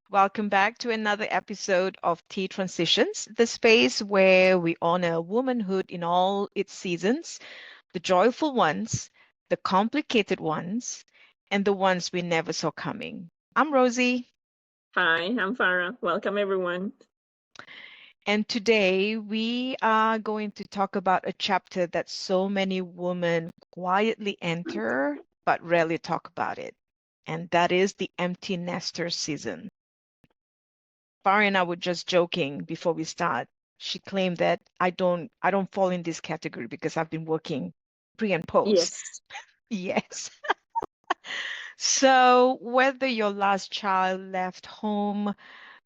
Welcome back to another episode of Tea Transitions, the space where we honor womanhood in all its seasons, the joyful ones, the complicated ones, and the ones we never saw coming. I'm Rosie, Hi, I'm Farah. Welcome, everyone. and today we are going to talk about a chapter that so many women quietly enter but rarely talk about it, and that is the empty nester season. Farah and I were just joking before we start. She claimed that I don't fall in this category because I've been working pre and post. Yes, Yes. So whether your last child left home,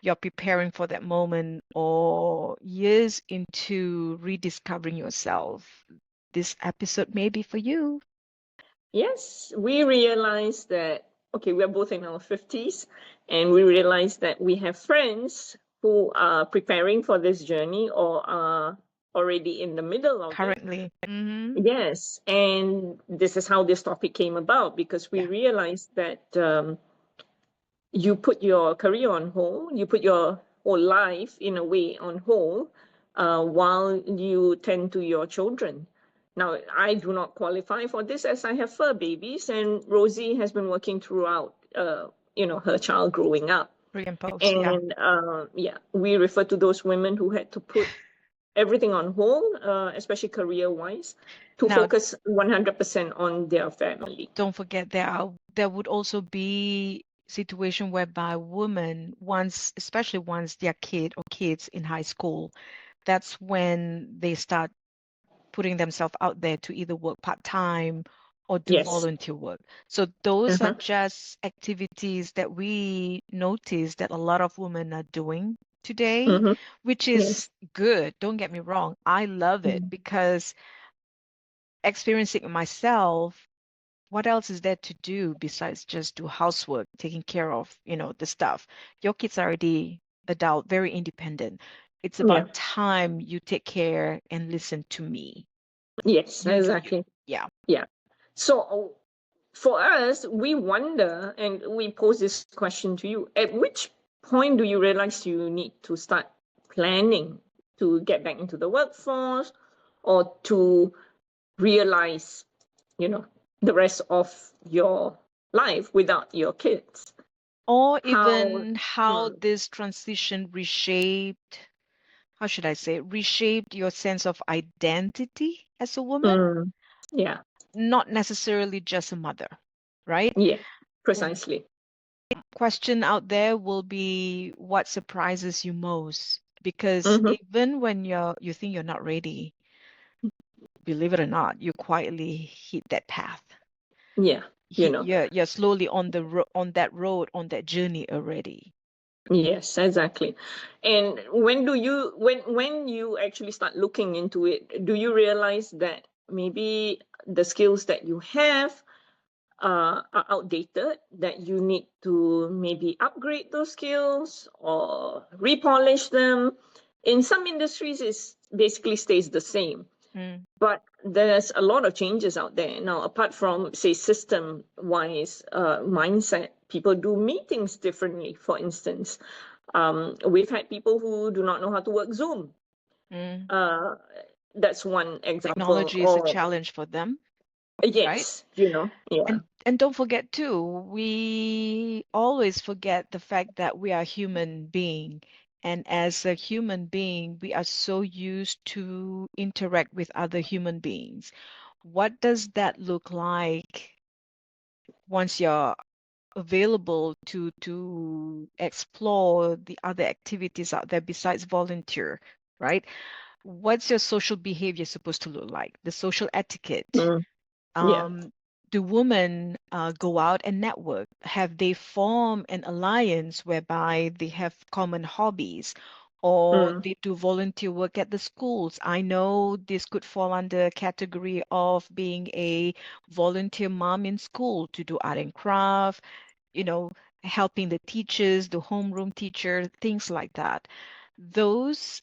you're preparing for that moment, or years into rediscovering yourself, this episode may be for you. yes, we realized that, okay, we're both in our 50s, and we realized that we have friends who are preparing for this journey or are already in the middle of it. Currently. Yes, and this is how this topic came about because we Yeah. realized that you put your career on hold, you put your whole life in a way on hold while you tend to your children. Now, I do not qualify for this as I have fur babies, and Rosie has been working throughout, her child growing up. Pre and post. Yeah. And yeah, we refer to those women who had to put everything on hold, especially career-wise, to Now, focus 100% on their family. don't forget there would also be situation whereby women once, especially once their kid or kids in high school, that's when they start putting themselves out there to either work part-time or do Yes. volunteer work. So those are Uh-huh. just activities that we notice that a lot of women are doing today, Mm-hmm. which is Yes. good. Don't get me wrong. I love it because experiencing it myself, what else is there to do besides just do housework, taking care of, the stuff? Your kids are already adult, very independent. It's Yeah. about time you take care and listen to me. Yes, You do you. exactly. Yeah. Yeah. So for us, we wonder and we pose this question to you. At which point do you realize you need to start planning to get back into the workforce or to realize, you know, the rest of your life without your kids? Or How even how mm, this transition reshaped, how should I say, reshaped your sense of identity as a woman, mm, yeah, not necessarily just a mother, right? yeah, W- precisely. Question out there will be what surprises you most? Because Mm-hmm. even when you think you're not ready, believe it or not, you quietly hit that path. Yeah, you know. You're slowly on on that road, on that journey already. Yes, exactly. And when you actually start looking into it, do you realize that maybe the skills that you have are outdated, that you need to maybe upgrade those skills or repolish them? In some industries, it basically stays the same. Mm. But there's a lot of changes out there now, apart from, say, system wise mindset. People do meetings differently, for instance. We've had people who do not know how to work Zoom. Mm. Uh, that's one example. Technology is a Or, challenge for them, right? yes, yeah. And don't forget too, we always forget the fact that we are human being. And as a human being, we are so used to interact with other human beings. What does that look like once you're available to explore the other activities out there besides volunteer, right? What's your social behavior supposed to look like? The social etiquette. Mm, yeah. Um, do women go out and network? Have they formed an alliance whereby they have common hobbies or Mm, they do volunteer work at the schools? I know this could fall under category of being a volunteer mom in school to do art and craft, you know, helping the teachers, the homeroom teacher, things like that. Those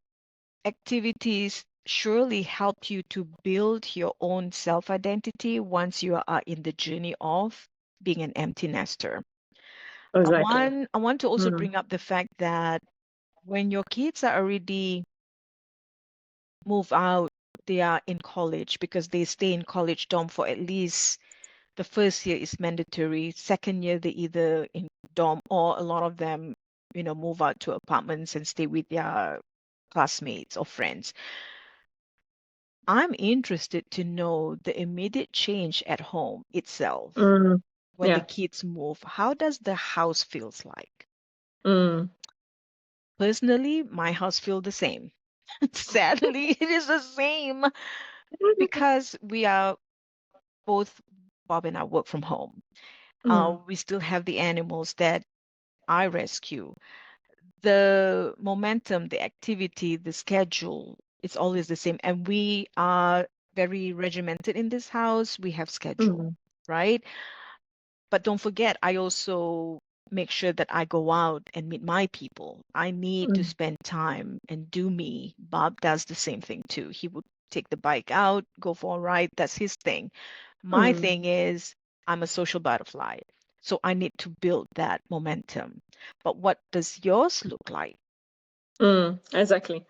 activities surely help you to build your own self-identity once you are in the journey of being an empty nester. Exactly. I want to also Mm, bring up the fact that when your kids are already move out, they are in college because they stay in college dorm for at least the first year is mandatory. Second year, they either in dorm or a lot of them, move out to apartments and stay with their classmates or friends. I'm interested to know the immediate change at home itself mm, when the yeah. kids move. How does the house feels like? Mm, Personally, my house feel the same. Sadly, it is the same because we are both, Bob and I work from home. mm, We still have the animals that I rescue. The momentum, the activity, the schedule, it's always the same. And we are very regimented in this house. We have schedule, mm, right? But don't forget, I also make sure that I go out and meet my people. I need to mm, spend time and do me. Bob does the same thing too. He would take the bike out, go for a ride. That's his thing. My mm. thing is, I'm a social butterfly. So I need to build that momentum. But what does yours look like? Exactly.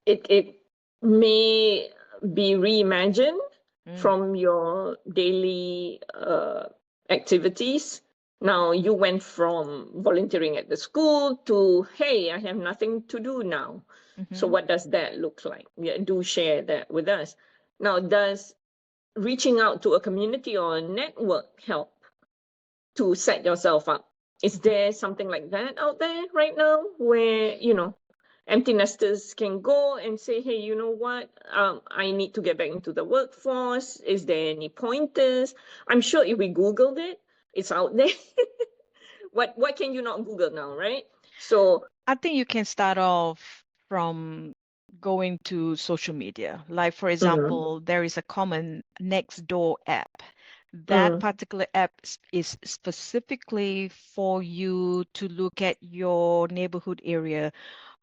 It may be reimagined Mm, from your daily activities. Now you went from volunteering at the school to, hey, I have nothing to do now. So mm-hmm, what does that look like? Yeah, do share that with us. Now, does reaching out to a community or a network help to set yourself up? Is mm-hmm. there something like that out there right now where, empty nesters can go and say, hey, you know what? I need to get back into the workforce. Is there any pointers? I'm sure if we Googled it, it's out there. What can you not Google now, right? So, I think you can start off from going to social media. Like, for mm, example, there is a common Nextdoor app. That mm, particular app is specifically for you to look at your neighborhood area.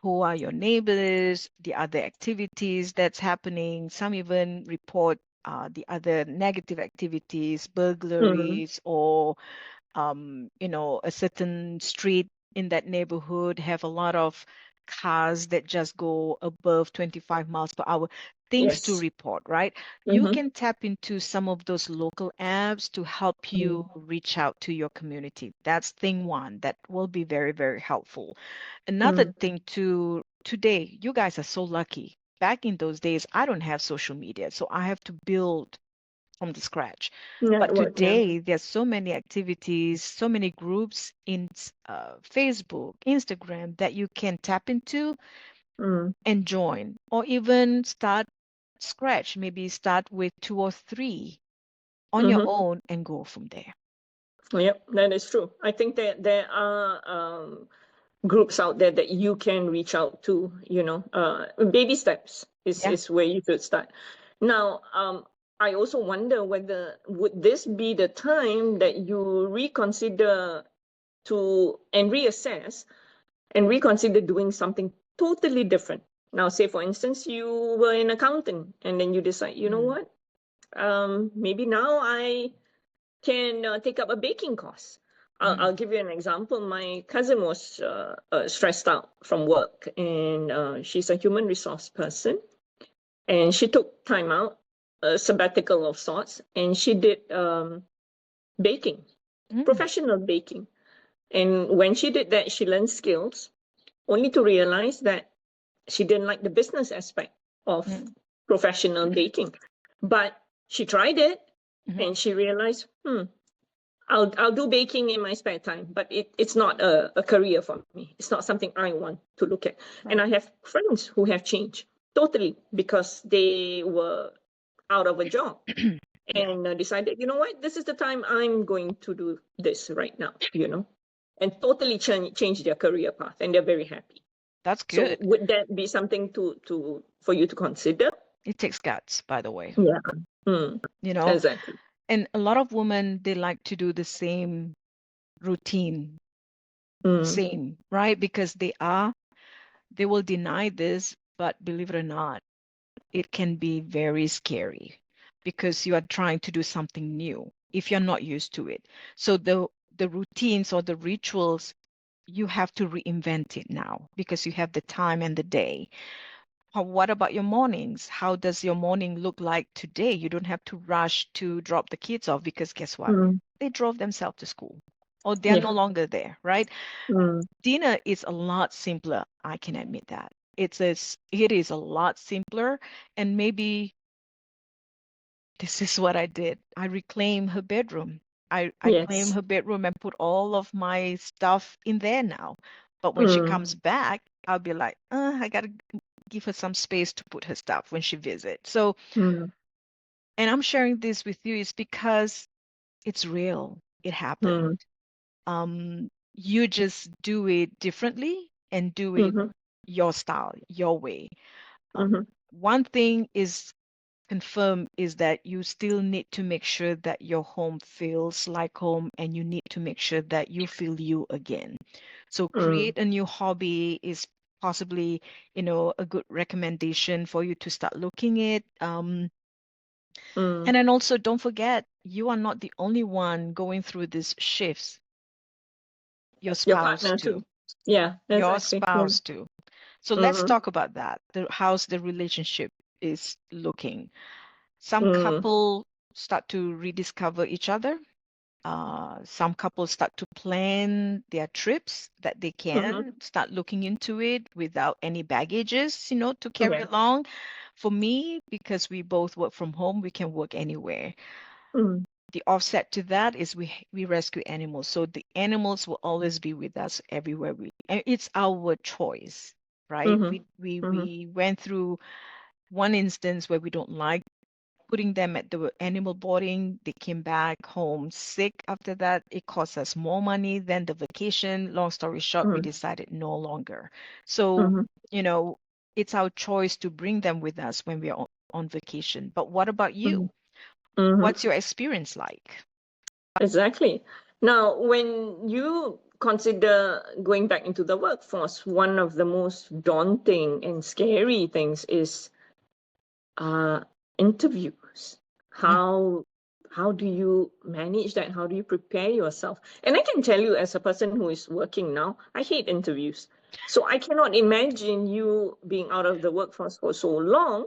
Who are your neighbors, the other activities that's happening. Some even report the other negative activities, mm, burglaries, or a certain street in that neighborhood have a lot of cars that just go above 25 miles per hour, things to yes. report, right? You Mm-hmm, can tap into some of those local apps to help mm, you reach out to your community. That's thing one that will be very, very helpful. Another mm, thing to today, you guys are so lucky. Back in those days, I don't have social media, so I have to build from the scratch. But network, yeah. today, there's so many activities, so many groups in Facebook, Instagram that you can tap into Mm, and join, or even start scratch. Maybe start with two or three on your mm-hmm. own and go from there. Yep, that is true. I think that there are groups out there that you can reach out to, baby steps Yeah. is where you should start. Now, I also wonder whether would this be the time that you reconsider to and reassess and reconsider doing something totally different. Now, say for instance, you were an accountant and then you decide, you know Mm, what? Maybe now I can take up a baking course. I'll mm, give you an example. My cousin was stressed out from work, and she's a human resource person. And she took time out, a sabbatical of sorts, and she did baking, mm, professional baking. And when she did that, she learned skills, only to realize that she didn't like the business aspect of mm, professional baking. But she tried it, mhm. and she realized, I'll do baking in my spare time, but it's not a career for me. It's not something I want to look at. And Right. I have friends who have changed totally because they were out of a job Yeah, and decided, you know what, this is the time I'm going to do this right now, and totally change their career path, and they're very happy. that's So good. would that be something to for you to consider? It takes guts, by the way. Yeah. Mm, You know, exactly. and a lot of women, they like to do the same routine, Mm, same, right? Because they will deny this, but believe it or not, it can be very scary because you are trying to do something new if you're not used to it. So the routines or the rituals, you have to reinvent it now because you have the time and the day. What about your mornings? How does your morning look like today? You don't have to rush to drop the kids off because guess what? Mm. They drove themselves to school or they're no Yeah. longer there, right? Mm. Dinner is a lot simpler. I can admit that. It is a lot simpler, and maybe this is what I did. I reclaimed her bedroom. I claim Yes. her bedroom and put all of my stuff in there now. But when she Mm. comes back, I'll be like, I gotta give her some space to put her stuff when she visits. So, Mm. and I'm sharing this with you is because it's real. It happened. Mm. You just do it differently and do it Mhm. your style, your way. Um, Mhm. one thing is confirm is that you still need to make sure that your home feels like home and you need to make sure that you feel you again. So Mm. create a new hobby is possibly, a good recommendation for you to start looking at. Mm. And then also don't forget, you are not the only one going through these shifts. Your Your spouse partner too. too. Yeah, Your exactly. Yeah. spouse too. So let's Mhm. talk about that. How's the relationship is looking. Some Mm. couple start to rediscover each other. Some couples start to plan their trips that they Mhm. can start looking into it without any baggages, to carry Yeah. along. For me, because we both work from home, we can work anywhere. Mm. The offset to that is we rescue animals, so the animals will always be with us everywhere and it's our choice, right? Mhm. Mhm. We went through one instance where we don't like putting them at the animal boarding. They came back home sick after that. It cost us more money than the vacation. Long story short, we Mm. decided no longer. So, Mhm. you know, it's our choice to bring them with us when we are on vacation. But what about Mhm. you? Mhm. What's your experience like? Exactly. Now, when you consider going back into the workforce, one of the most daunting and scary things is uh, interviews. Mm. How do you manage that? How do you prepare yourself? And I can tell you, as a person who is working now, I hate interviews. So I cannot imagine you being out of the workforce for so long,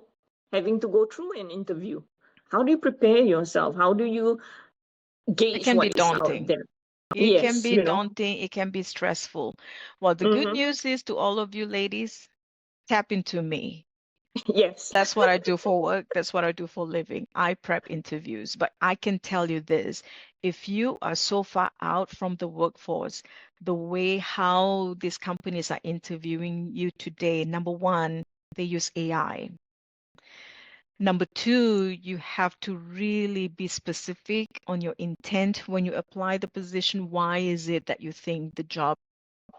having to go through an interview. How do you prepare yourself? How do you It gauge can be what is out daunting. there? It can Yes, be you know. daunting. It can be stressful. Well, the good Mm-hmm. news is to all of you ladies, tap into me. Yes. That's what I do for work. That's what I do for living. I prep interviews. But I can tell you this, if you are so far out from the workforce, the way how these companies are interviewing you today, number one, they use AI. Number two, you have to really be specific on your intent when you apply the position. Why is it that you think the job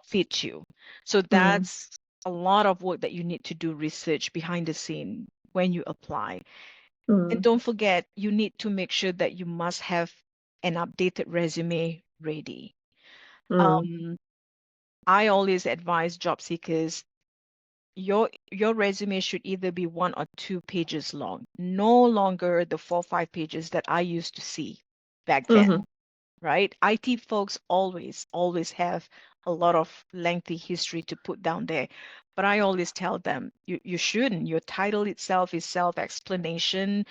fits you? So Mm, that's a lot of work that you need to do research behind the scene when you apply. And mm, don't forget, you need to make sure that you must have an updated resume ready. mm, Um, I always advise job seekers your resume should either be 1 or 2 pages long, no longer the 4 or 5 pages that I used to see back then, mm-hmm, right? IT folks always have a lot of lengthy history to put down there. But I always tell them you shouldn't. Your title itself is self-explanation.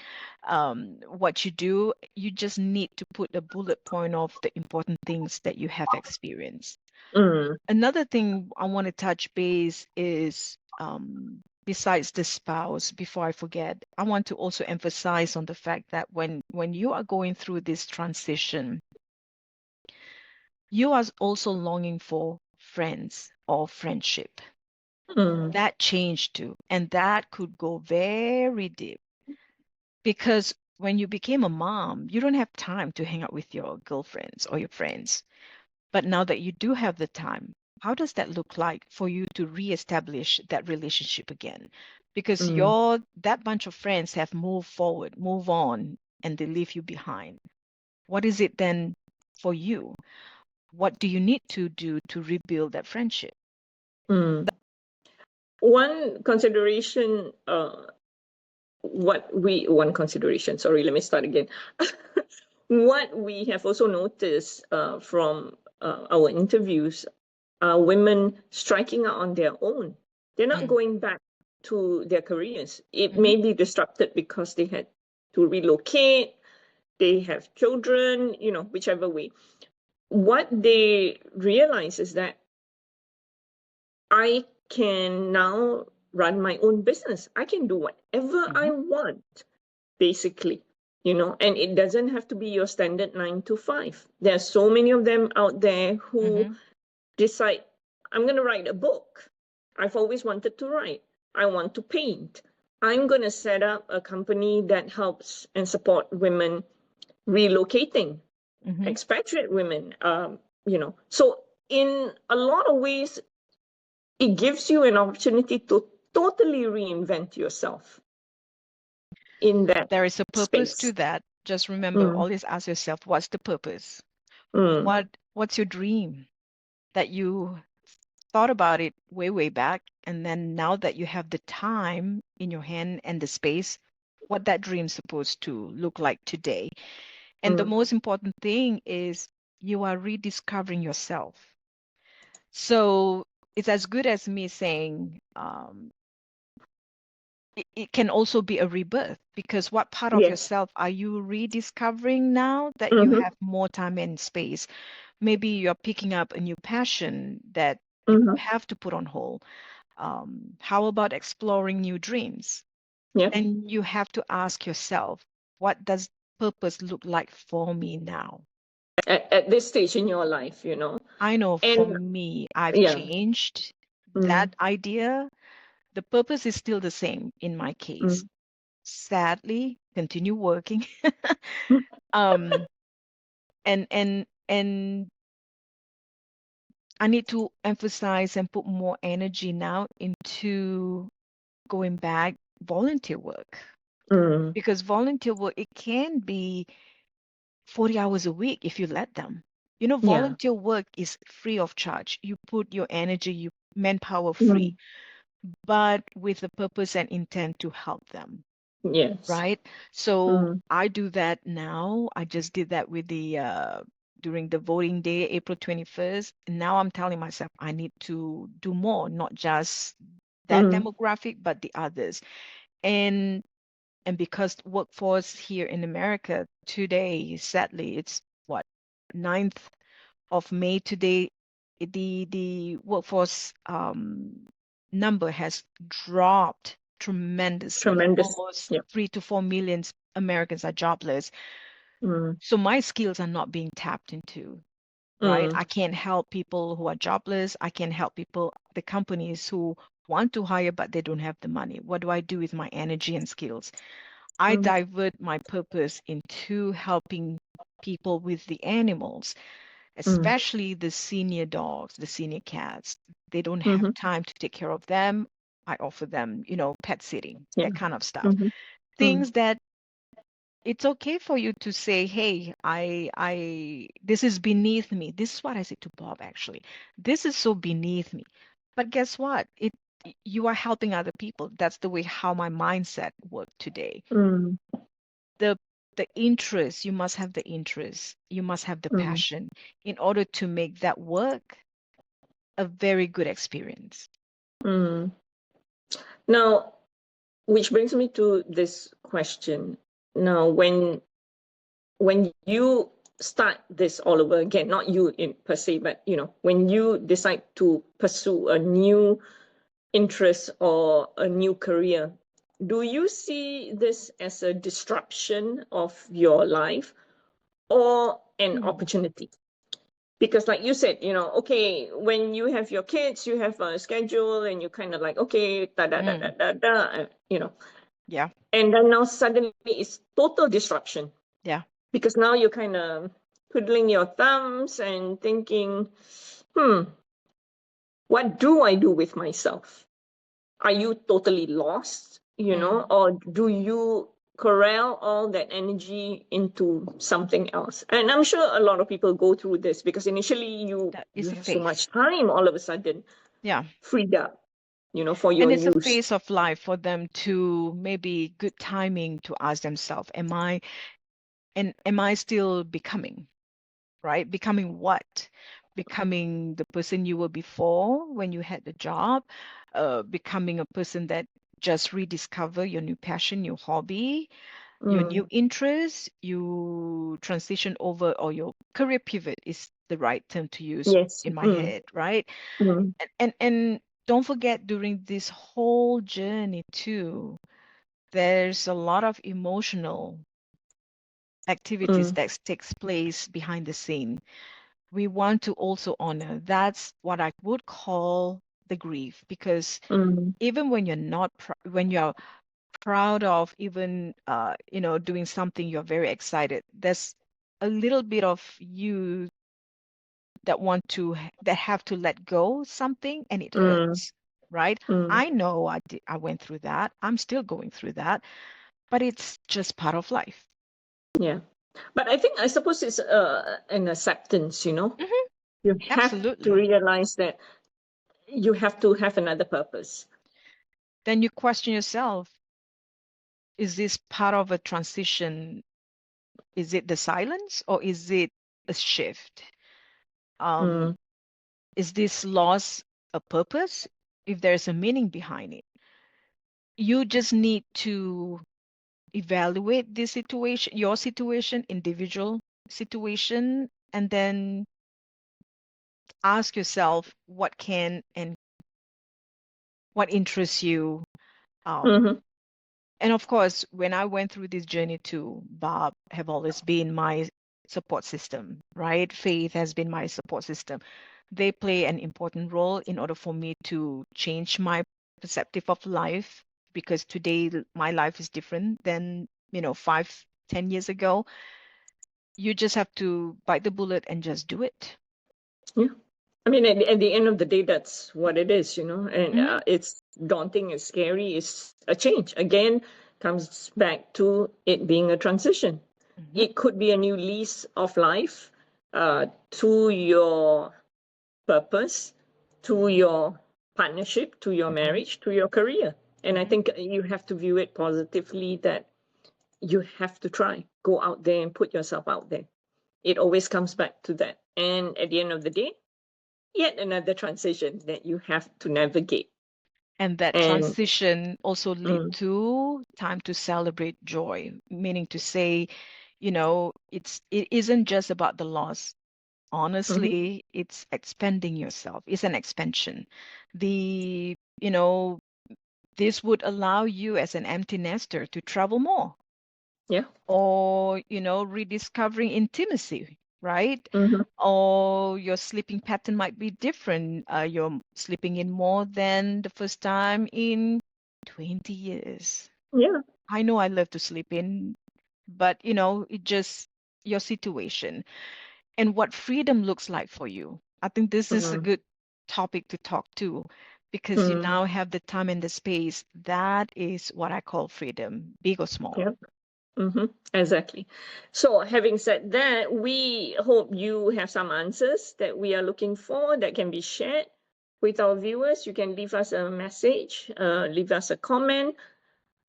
What you do, you just need to put a bullet point of the important things that you have experienced. mm, Another thing I want to touch base is besides the spouse, before I forget, I want to also emphasize on the fact that when you are going through this transition, you are also longing for friends or friendship. mm, That changed too, and that could go very deep because when you became a mom, you don't have time to hang out with your girlfriends or your friends. But now that you do have the time, how does that look like for you to reestablish that relationship again? Because mm, that bunch of friends have moved forward, move on, and they leave you behind. What is it then for you? What do you need to do to rebuild that friendship? mm. One consideration, one consideration, sorry, let me start again. what we have also noticed from our interviews are women striking out on their own. They're not Mm. going back to their careers. It Hmm. may be disrupted because they had to relocate, they have children, whichever way. What they realize is that I can now run my own business. I can do whatever I Hmm. want, basically, and it doesn't have to be your standard 9 to 5. There are so many of them out there who Hmm. decide, I'm going to write a book. I've always wanted to write. I want to paint. I'm going to set up a company that helps and support women relocating, Hmm. expatriate women. So in a lot of ways, it gives you an opportunity to totally reinvent yourself in that There is a purpose to space. that. Just remember, Mm, always ask yourself, what's the purpose? mm, What's your dream that you thought about it way, way back, and then now that you have the time in your hand and the space, what that dream's supposed to look like today. And the mm, most important thing is you are rediscovering yourself. So it's as good as me saying, it can also be a rebirth, because what part of yes. yourself are you rediscovering now that you Mm-hmm, have more time and space? Maybe you're picking up a new passion that you mm-hmm, have to put on hold. How about exploring new dreams? yeah. And you have to ask yourself, what does purpose look like for me now? At this stage in your life. I know for And me, I've yeah. changed Mm, that idea. The purpose is still the same in my case. mm, Sadly, continue working. Um, and I need to emphasize and put more energy now into going back volunteer work, mm, because volunteer work, it can be 40 hours a week if you let them. yeah. Volunteer work is free of charge. You put your energy, you manpower free, Mm, but with a purpose and intent to help them, yes. right? So Mm, I do that now. I just did that with the during the voting day, April 21st. Now I'm telling myself I need to do more, not just that mm, demographic, but the others. And and because workforce here in America today, sadly, it's what, 9th of May today, the workforce number has dropped tremendously. tremendous. Almost Yeah. 3 to 4 million Americans are jobless. Mm, So my skills are not being tapped into, right? mm, I can't help people who are jobless. I can't help people, the companies who want to hire, but they don't have the money. What do I do with my energy and skills? I mm, divert my purpose into helping people with the animals, mm, especially the senior dogs, the senior cats. They don't have mm-hmm, time to take care of them. I offer them, pet sitting, yeah. that kind of stuff. Mm-hmm, mm, Things that it's okay for you to say, hey, this is beneath me. This is what I said to Bob, actually. This is so beneath me. But guess what? You are helping other people. That's the way how my mindset worked today. mm, the the interest, you must have the interest, you must have the mm, passion in order to make that work a very good experience. mm. Now, which brings me to this question. Now, when you start this all over again, not you in per se, but when you decide to pursue a new interest or a new career, do you see this as a disruption of your life or an Hmm. opportunity? Because like you said, okay, when you have your kids, you have a schedule and you kind of like, okay, da da da da Mm, da da, yeah, and then now suddenly it's total disruption yeah. because now you're kind of twiddling your thumbs and thinking, hmm, what do I do with myself? Are you totally lost, Mm, or do you corral all that energy into something else? And I'm sure a lot of people go through this because initially you that you is a have so phase. much time all of a sudden Yeah. freed up, for And your it's a use. phase of life for them to maybe good timing to ask themselves, And am I still becoming, right? Becoming what? Becoming the person you were before when you had the job, becoming a person that just rediscover your new passion, your hobby, your new Mm. interest, you transition over, or your career pivot is the right term to use Yes. in my Mm. head, right? Mm. And don't forget, during this whole journey too, there's a lot of emotional activities Mm. that takes place behind the scene. We want to also honor. That's what I would call the grief, because Mm. even when when you're proud of even doing something, you're very excited, there's a little bit of you that have to let go something, and it Mm. hurts, right? Mm. I know I went through that. I'm still going through that, but it's just part of life. Yeah. But I suppose it's an acceptance, you know. Hmm. You have to Absolutely. realize that you have to have another purpose. Then you question yourself, is this part of a transition? Is it the silence, or is it a shift? Um, Mm. is this loss a purpose? If there's a meaning behind it, you just need to evaluate this situation, your situation, individual situation, and then ask yourself what can and what interests you. Um, Mm-hmm. and of course, when I went through this journey too, Bob have always been my support system, right? Faith has been my support system. They play an important role in order for me to change my perspective of life, because today my life is different than, 5, 10 years ago. You just have to bite the bullet and just do it. Yeah. I mean, at the end of the day, that's what it is, you know, and Hmm. it's daunting, it's scary, it's a change. Again, comes back to it being a transition. Hmm. It could be a new lease of life to your purpose, to your partnership, to your Hmm. marriage, to your career. And I Hmm. think you have to view it positively that you have to try, go out there and put yourself out there. It always comes back to that. And at the end of the day, yet another transition that you have to navigate. And that And transition also lead mm, to time to celebrate joy, meaning to say, it isn't just about the loss. mhm, Honestly, it's expanding yourself. It's an expansion. The, you know, this would allow you as an empty nester to travel more, yeah, or, rediscovering intimacy, right? hmm, Or your sleeping pattern might be different. You're sleeping in more than the first time in 20 years. yeah, I know I love to sleep in, but it just your situation and what freedom looks like for you. I think this is a mm, good topic to talk to, because you mm, now have the time and the space. That is what I call freedom, big or small. yeah, hmm, exactly. So, having said that, we hope you have some answers that we are looking for that can be shared with our viewers. You can leave us a message, leave us a comment.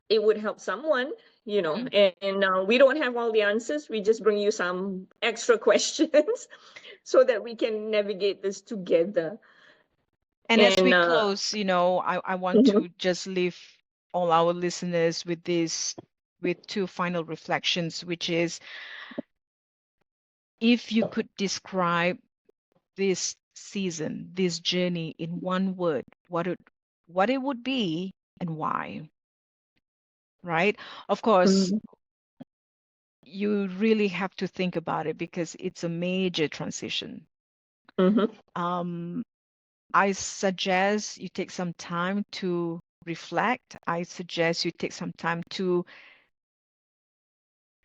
It would help someone, you know. Mm. And we don't have all the answers. We just bring you some extra questions so that we can navigate this together. And as And we close, I want mhm, to just leave all our listeners with two final reflections, which is, if you could describe this season, this journey in one word, what it would be and why, right? Of course, mhm, you really have to think about it because it's a major transition. mhm, Um, I suggest you take some time to reflect. I suggest you take some time to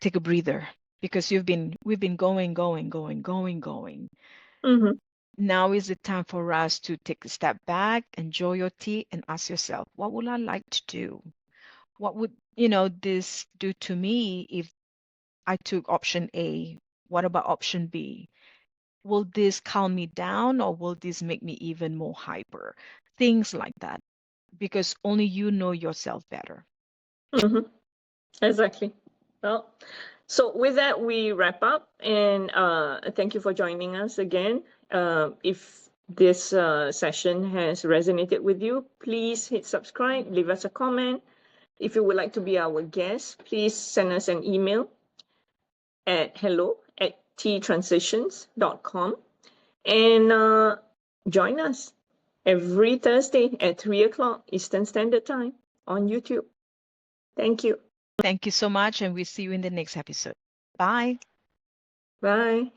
take a breather, because we've been going, going, going, going, going. mhm, Now is the time for us to take a step back, enjoy your tea, and ask yourself, what would I like to do? What would, this do to me if I took option A? What about option B? Will this calm me down, or will this make me even more hyper? Things like that, because only you know yourself better. mhm. Exactly. Well, So with that, we wrap up, and thank you for joining us again. If this session has resonated with you, please hit subscribe, leave us a comment. If you would like to be our guest, please send us an email at hello@ttransitions.com, and join us every Thursday at 3 o'clock Eastern Standard Time on YouTube. Thank you. Thank you so much, and we'll see you in the next episode. Bye. Bye.